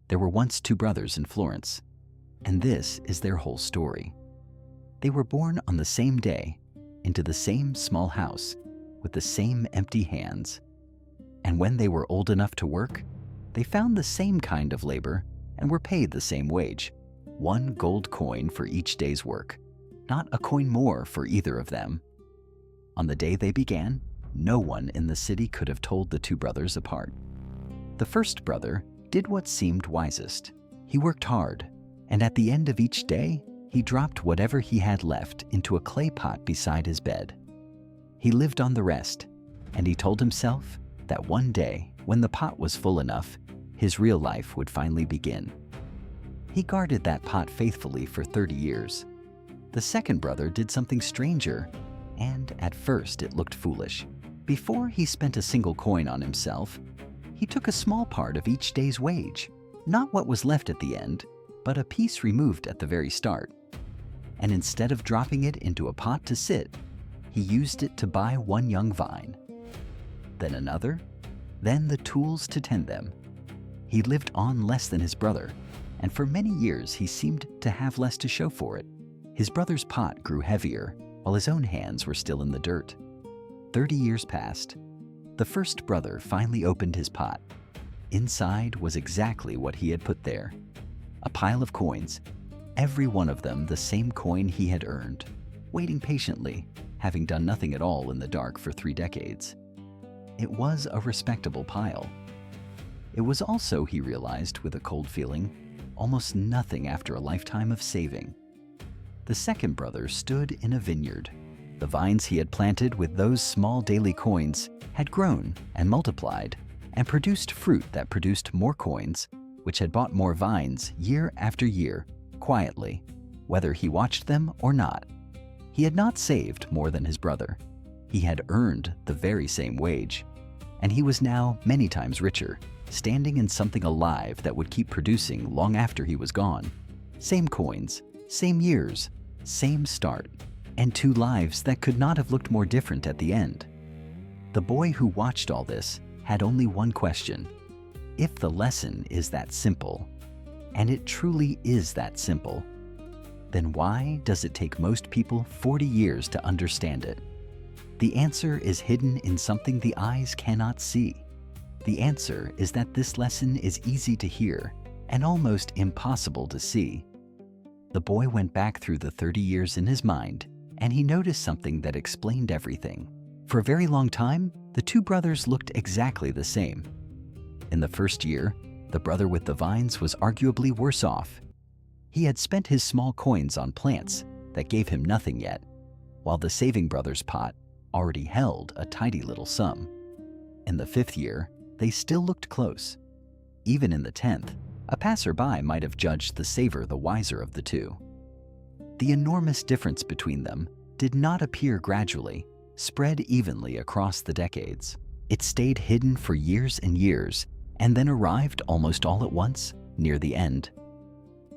There were once two brothers in Florence, and this is their whole story. They were born on the same day, into the same small house, with the same empty hands. And when they were old enough to work, they found the same kind of labor and were paid the same wage, 1 gold coin for each day's work, not a coin more for either of them. On the day they began, no one in the city could have told the two brothers apart. The first brother did what seemed wisest. He worked hard, and at the end of each day, he dropped whatever he had left into a clay pot beside his bed. He lived on the rest, and he told himself that one day, when the pot was full enough, his real life would finally begin. He guarded that pot faithfully for 30 years. The second brother did something stranger, and at first it looked foolish. Before he spent a single coin on himself, he took a small part of each day's wage, not what was left at the end, but a piece removed at the very start. And instead of dropping it into a pot to sit, he used it to buy 1 young vine, then another, then the tools to tend them. He lived on less than his brother, and for many years he seemed to have less to show for it. His brother's pot grew heavier, while his own hands were still in the dirt. 30 years passed. The first brother finally opened his pot. Inside was exactly what he had put there: a pile of coins, every one of them the same coin he had earned, waiting patiently, having done nothing at all in the dark for 3 decades. It was a respectable pile. It was also, he realized with a cold feeling, almost nothing after a lifetime of saving. The second brother stood in a vineyard. The vines he had planted with those small daily coins had grown and multiplied and produced fruit that produced more coins, which had bought more vines year after year, quietly, whether he watched them or not. He had not saved more than his brother. He had earned the very same wage, and he was now many times richer, standing in something alive that would keep producing long after he was gone. Same coins, same years, same start, and 2 lives that could not have looked more different at the end. The boy who watched all this had only one question: if the lesson is that simple, and it truly is that simple, then why does it take most people 40 years to understand it? The answer is hidden in something the eyes cannot see. The answer is that this lesson is easy to hear and almost impossible to see. The boy went back through the 30 years in his mind, and he noticed something that explained everything. For a very long time, the 2 brothers looked exactly the same. In the first year, the brother with the vines was arguably worse off. He had spent his small coins on plants that gave him nothing yet, while the saving brother's pot already held a tidy little sum. In the 5th year, they still looked close. Even in the 10th, a passerby might have judged the saver the wiser of the 2. The enormous difference between them did not appear gradually, spread evenly across the decades. It stayed hidden for years and years, and then arrived almost all at once, near the end.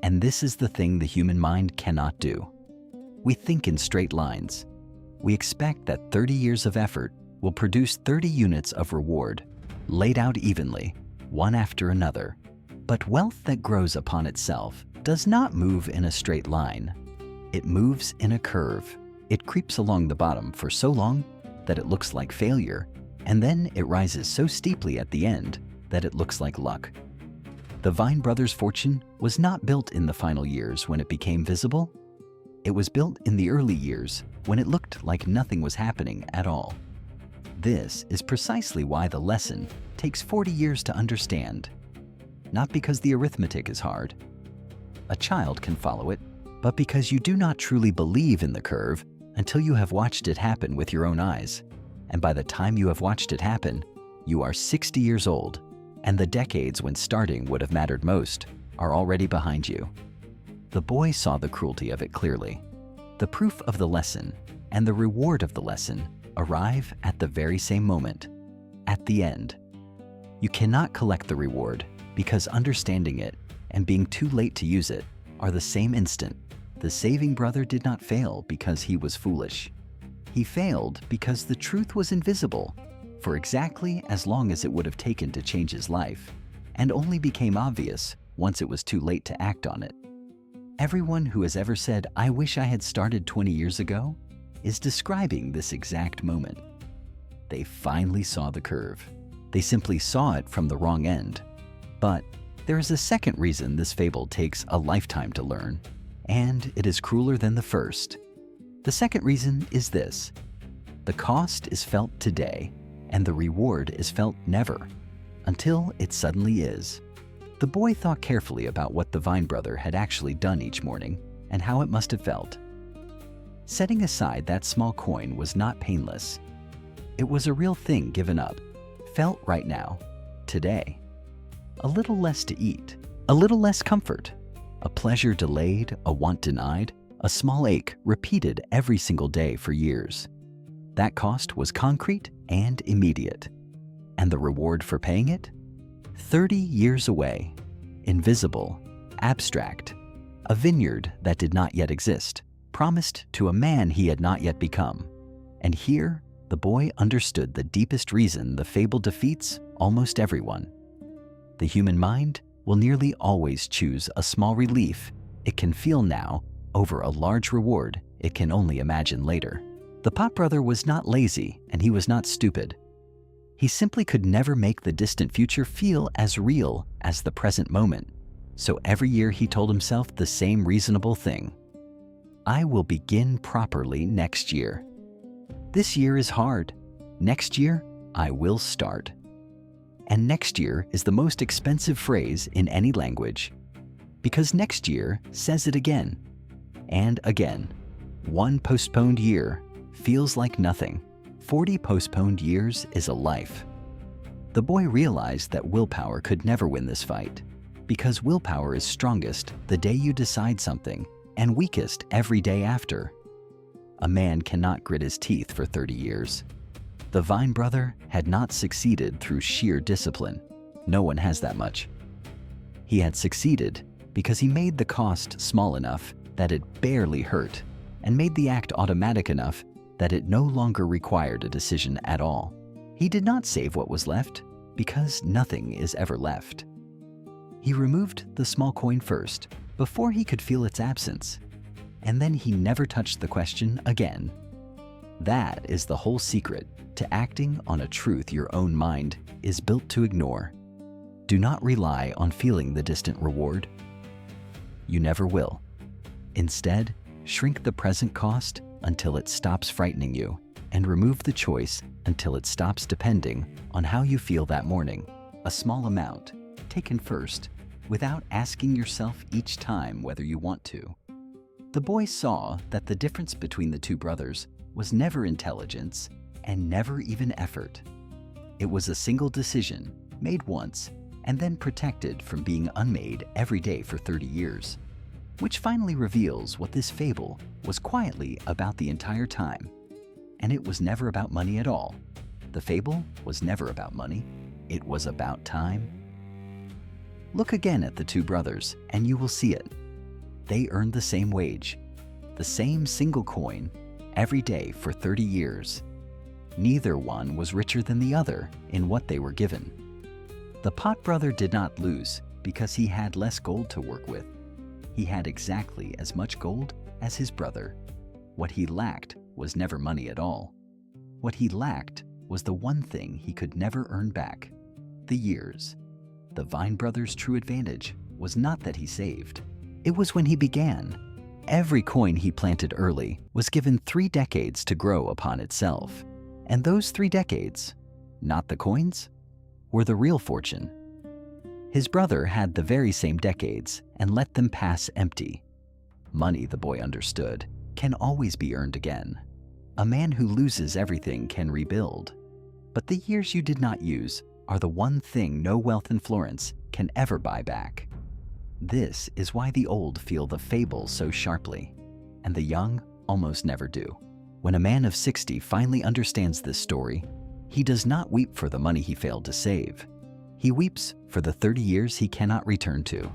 And this is the thing the human mind cannot do. We think in straight lines. We expect that 30 years of effort will produce 30 units of reward, laid out evenly, one after another. But wealth that grows upon itself does not move in a straight line. It moves in a curve. It creeps along the bottom for so long that it looks like failure, and then it rises so steeply at the end that it looks like luck. The Vine brothers' fortune was not built in the final years when it became visible. It was built in the early years when it looked like nothing was happening at all. This is precisely why the lesson takes 40 years to understand. Not because the arithmetic is hard. A child can follow it, but because you do not truly believe in the curve until you have watched it happen with your own eyes. And by the time you have watched it happen, you are 60 years old, and the decades when starting would have mattered most are already behind you. The boy saw the cruelty of it clearly. The proof of the lesson and the reward of the lesson arrive at the very same moment, at the end. You cannot collect the reward because understanding it and being too late to use it are the same instant. The saving brother did not fail because he was foolish. He failed because the truth was invisible for exactly as long as it would have taken to change his life, and only became obvious once it was too late to act on it. Everyone who has ever said, "I wish I had started 20 years ago," is describing this exact moment. They finally saw the curve. They simply saw it from the wrong end. But there is a second reason this fable takes a lifetime to learn, and it is crueler than the first. The second reason is this: the cost is felt today, and the reward is felt never, until it suddenly is. The boy thought carefully about what the vine brother had actually done each morning and how it must have felt. Setting aside that small coin was not painless. It was a real thing given up, felt right now, today. A little less to eat, a little less comfort, a pleasure delayed, a want denied, a small ache repeated every single day for years. That cost was concrete and immediate. And the reward for paying it? 30 years away, invisible, abstract, a vineyard that did not yet exist, promised to a man he had not yet become. And here, the boy understood the deepest reason the fable defeats almost everyone. The human mind will nearly always choose a small relief it can feel now over a large reward it can only imagine later. The pot brother was not lazy, and he was not stupid. He simply could never make the distant future feel as real as the present moment. So every year he told himself the same reasonable thing: I will begin properly next year. This year is hard. Next year, I will start. And next year is the most expensive phrase in any language, because next year says it again and again. One postponed year feels like nothing. 40 postponed years is a life. The boy realized that willpower could never win this fight, because willpower is strongest the day you decide something and weakest every day after. A man cannot grit his teeth for 30 years. The vine brother had not succeeded through sheer discipline. No one has that much. He had succeeded because he made the cost small enough that it barely hurt, and made the act automatic enough that it no longer required a decision at all. He did not save what was left, because nothing is ever left. He removed the small coin first, before he could feel its absence, and then he never touched the question again. That is the whole secret to acting on a truth your own mind is built to ignore. Do not rely on feeling the distant reward. You never will. Instead, shrink the present cost until it stops frightening you, and remove the choice until it stops depending on how you feel that morning. A small amount, taken first, without asking yourself each time whether you want to. The boy saw that the difference between the two brothers was never intelligence and never even effort. It was a single decision, made once, and then protected from being unmade every day for 30 years. Which finally reveals what this fable was quietly about the entire time. And it was never about money at all. The fable was never about money. It was about time. Look again at the two brothers, and you will see it. They earned the same wage, the same single coin, every day for 30 years. Neither one was richer than the other in what they were given. The pot brother did not lose because he had less gold to work with. He had exactly as much gold as his brother. What he lacked was never money at all. What he lacked was the one thing he could never earn back: the years. The vine brother's true advantage was not that he saved. It was when he began. Every coin he planted early was given 3 decades to grow upon itself. And those 3 decades, not the coins, were the real fortune. His brother had the very same decades and let them pass empty. Money, the boy understood, can always be earned again. A man who loses everything can rebuild. But the years you did not use are the one thing no wealth in Florence can ever buy back. This is why the old feel the fable so sharply, and the young almost never do. When a man of 60 finally understands this story, he does not weep for the money he failed to save. He weeps for the 30 years he cannot return to.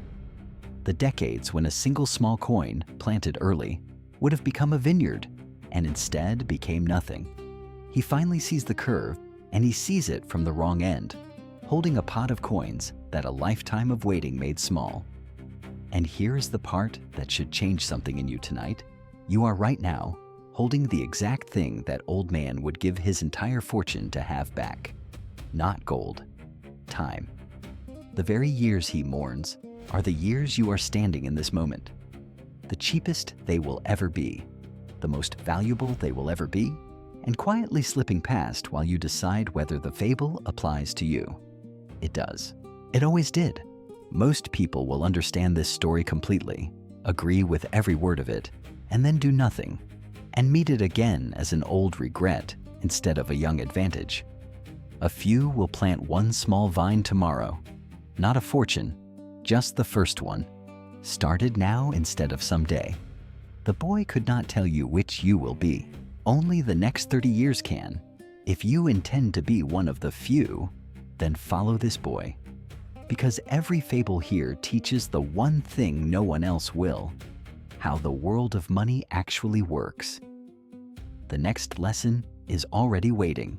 The decades when a single small coin, planted early, would have become a vineyard, and instead became nothing. He finally sees the curve, and he sees it from the wrong end. holding a pot of coins that a lifetime of waiting made small. And here is the part that should change something in you tonight. You are right now holding the exact thing that old man would give his entire fortune to have back. Not gold, time. The very years he mourns are the years you are standing in this moment. The cheapest they will ever be, the most valuable they will ever be, and quietly slipping past while you decide whether the fable applies to you. It does. It always did. Most people will understand this story completely, agree with every word of it, and then do nothing, and meet it again as an old regret instead of a young advantage. A few will plant one small vine tomorrow, not a fortune, just the first one, started now instead of someday. The boy could not tell you which you will be. Only the next 30 years can. If you intend to be one of the few, then follow this boy. Because every fable here teaches the one thing no one else will: how the world of money actually works. The next lesson is already waiting.